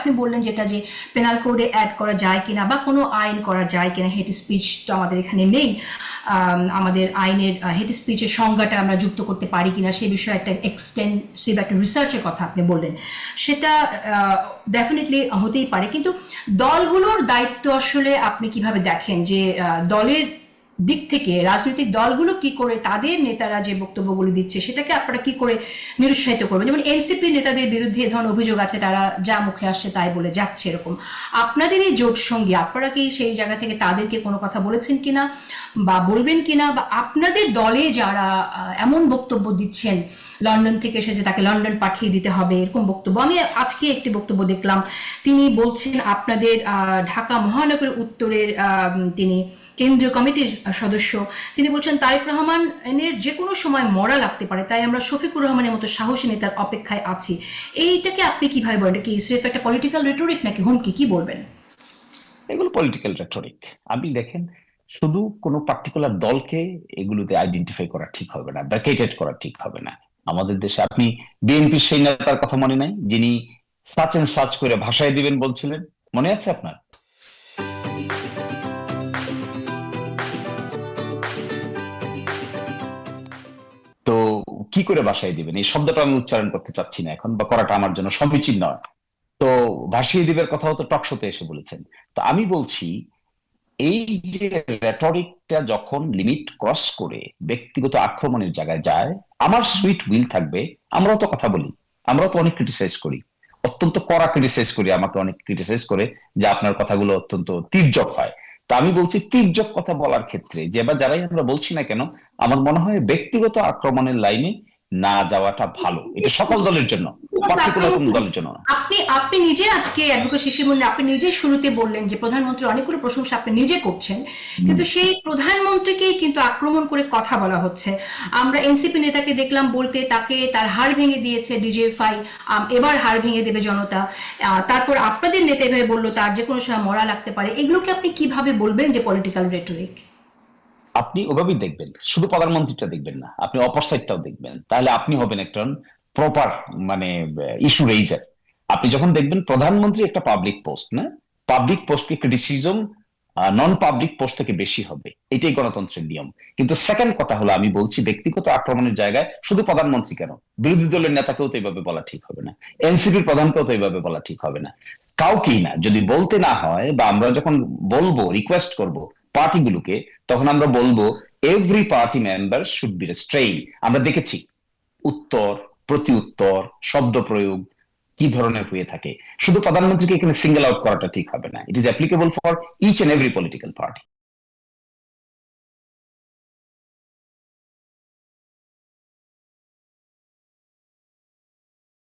আপনি বললেন যেটা যে পেনাল কোডে অ্যাড করা যায় কিনা বা কোনো আইন করা যায় কিনা, হেট স্পিচ তো আমাদের এখানে নেই, আমাদের আইনের হেট স্পিচের সংজ্ঞাটা আমরা যুক্ত করতে পারি কিনা সে বিষয়ে একটা এক্সটেন্সিভ একটা রিসার্চের কথা আপনি বললেন, সেটা ডেফিনেটলি হতেই পারে। কিন্তু দলগুলোর দায়িত্ব আসলে আপনি কিভাবে দেখেন যে দলের দিক থেকে রাজনৈতিক দলগুলো কি করে তাদের নেতারা যে বক্তব্যগুলো দিচ্ছে সেটাকে আপনারা কি করে নিরুৎসাহিত করবেন? যেমন এনসিপি নেতাদের বিরুদ্ধে ধরুন অভিযোগ আছে তারা যা মুখে আসছে তাই বলে যাচ্ছে, এরকম আপনাদের এই জোট সঙ্গী আপনারা কি সেই জায়গা থেকে তাদেরকে কোনো কথা বলেছেন কিনা বা বলবেন কিনা, বা আপনাদের দলে যারা এমন বক্তব্য দিচ্ছেন লন্ডন থেকে এসেছে তাকে লন্ডন পাঠিয়ে দিতে হবে এরকম বক্তব্য, আমি আজকে একটি বক্তব্য দেখলাম তিনি বলছেন আপনাদের ঢাকা মহানগর উত্তরের তিনি কেন্দ্রীয় কমিটির সদস্য, তিনি বলছেন তারেক রহমানের যে কোনো সময় মরা লাগতে পারে, তাই আমরা শফিকুর রহমানের মতো সাহসী নেতার অপেক্ষায় আছি। এইটাকে আপনি কিভাবে বলেন? এটা কি স্রেফ একটা পলিটিক্যাল রেটরিক নাকি হুমকি, কি বলবেন? এগুলো পলিটিক্যাল রেটরিক। আপনি দেখেন, শুধু কোনো পার্টিকুলার দলকে এগুলোতে আইডেন্টিফাই করা ঠিক হবে না, ব্র্যাকেটেড করা ঠিক হবে না। আমাদের দেশে আপনি বিএনপির সেই নেতার কথা মনে নাই যিনি সার্চ এন্ড সার্চ করে ভাষায় দিবেন বলছিলেন, মনে আছে আপনার? তো কি করে ভাষায় দিবেন, এই শব্দটা আমি উচ্চারণ করতে চাচ্ছি না এখন, বা করাটা আমার জন্য সমীচীন নয়। তো ভাসিয়ে দিবের কথাও তো টক শোতে এসে বলেছেন। তো আমি বলছি, এই যে রেটরিকটা যখন লিমিট ক্রস করে ব্যক্তিগত আক্রমণের জায়গায় যায়, আমার সুইট উইল থাকবে। আমরাও তো কথা বলি, আমরাও তো অনেক ক্রিটিসাইজ করি, অত্যন্ত কড়া ক্রিটিসাইজ করি, আমাকে অনেক ক্রিটিসাইজ করে যে আপনার কথাগুলো অত্যন্ত তীর্যক হয়। তো আমি বলছি, তীর্যক কথা বলার ক্ষেত্রে যে বা যারাই আমরা বলছি না কেন, আমার মনে হয় ব্যক্তিগত আক্রমণের লাইনে না যাওয়াটা ভালো। এটা সকল দলের জন্য, পার্টিকুলার কোন দলের জন্য না। আপনি আপনি নিজে আজকে অ্যাডভোকেট শিশিরমণি আপনি নিজে শুরুতে বললেন যে প্রধানমন্ত্রীর অনেকগুলো প্রশংসা আপনি নিজে করছেন, কিন্তু সেই প্রধানমন্ত্রীকেই কিন্তু আক্রমণ করে কথা বলা হচ্ছে। আমরা এনসিপি নেতাকে দেখলাম বলতে তাকে তার হাড় ভেঙে দিয়েছে ডিজিএফআই, এবার হাড় ভেঙে দেবে জনতা। তারপর আপনাদের নেতা এভাবে বললো তার যে কোনো সময় মরা লাগতে পারে, এগুলোকে আপনি কিভাবে বলবেন যে পলিটিক্যাল রেটরিক? আপনি ওভাবেই দেখবেন, শুধু প্রধানমন্ত্রীটা দেখবেন না, আপনি অপর সাইডটাও দেখবেন, তাহলে আপনি হবেন একজন প্রপার মানে ইস্যু রেইজার। আপনি যখন দেখবেন প্রধানমন্ত্রী একটা পাবলিক পোস্ট, না পাবলিক পোস্টকে ক্রিটিসিজম নন পাবলিক পোস্ট থেকে বেশি হবে, এটাই গণতন্ত্রের নিয়ম। কিন্তু সেকেন্ড কথা হলো, আমি বলছি ব্যক্তিগত আক্রমণের জায়গায় শুধু প্রধানমন্ত্রী কেন, বিরোধী দলের নেতাকেও তো এইভাবে বলা ঠিক হবে না, এনসিপির প্রধানকেও তো এইভাবে বলা ঠিক হবে না। কাউকেই না, যদি বলতে না হয় বা আমরা যখন বলবো রিকোয়েস্ট করব পার্টিগুলোকে, তখন আমরা বলবো every party member should be restrain. আমরা দেখেছি উত্তর, প্রতি উত্তর, শব্দ প্রয়োগ কি ধরনের হয়ে থাকে। শুধু প্রধানমন্ত্রীকে এখানে সিঙ্গেল আউট করাটা ঠিক হবে না। It is applicable for each and every political party.